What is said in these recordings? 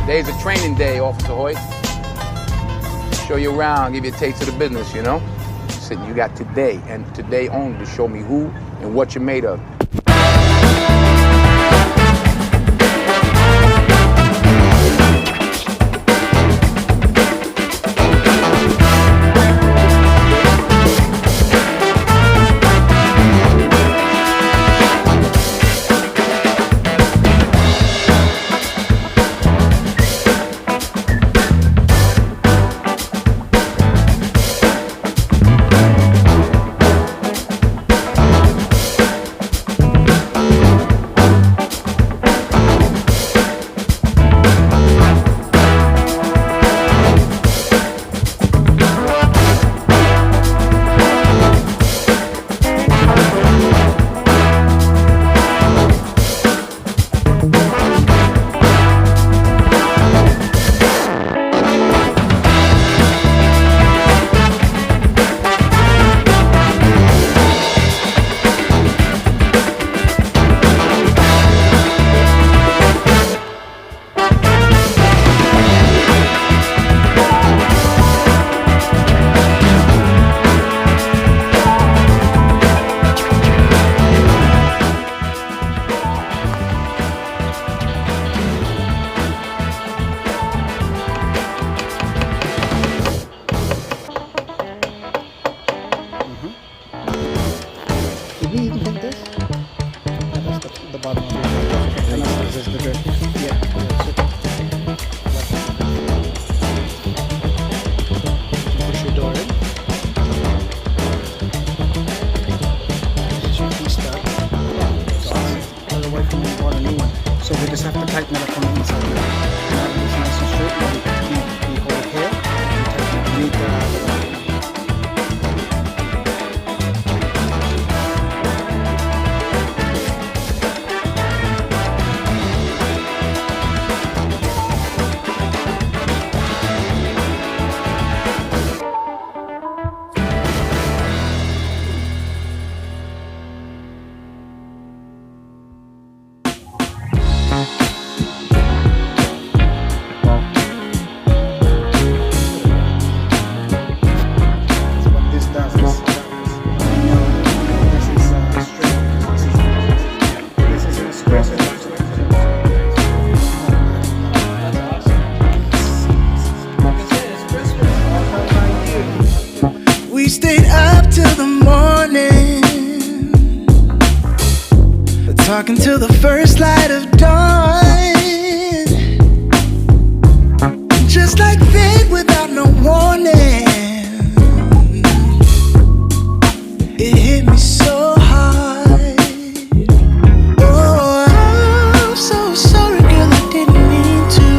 Today's a training day, Officer Hoyt. Show you around, give you a taste of the business, you know? Listen, you got today, and today only, to show me who and what you're made of. Did we even hit this? Yeah, that's the bottom of it. And this is the good. Yeah. Push your door in. This is your key start. Pull away from the bottom new one. So we just have to tighten it up on the inside. Now it's nice and straight. We hold it here. And tighten it beneath the We stayed up till the morning, talking till the first light of dawn. Just like that, without no warning, it hit me so hard. Oh, I'm so sorry, girl, I didn't mean to.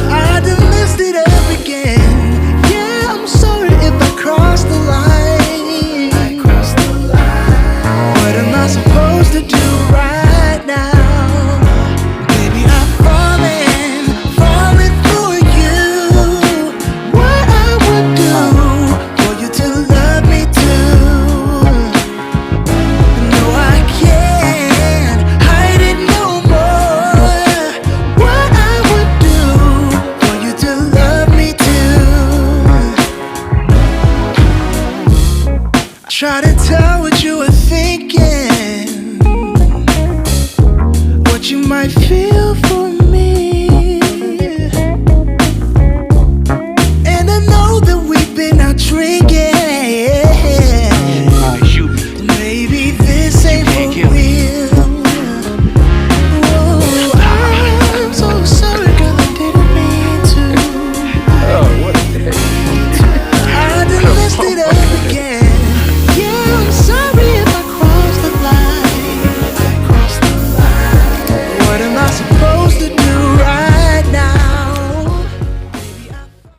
I done messed it up again. Yeah, I'm sorry if I crossed the line. What am I supposed to do right now? Baby, I'm falling for you. What I would do for you to love me too. No, I can't hide it no more. What I would do for you to love me too. I try to tell what you were thinking, what you might feel for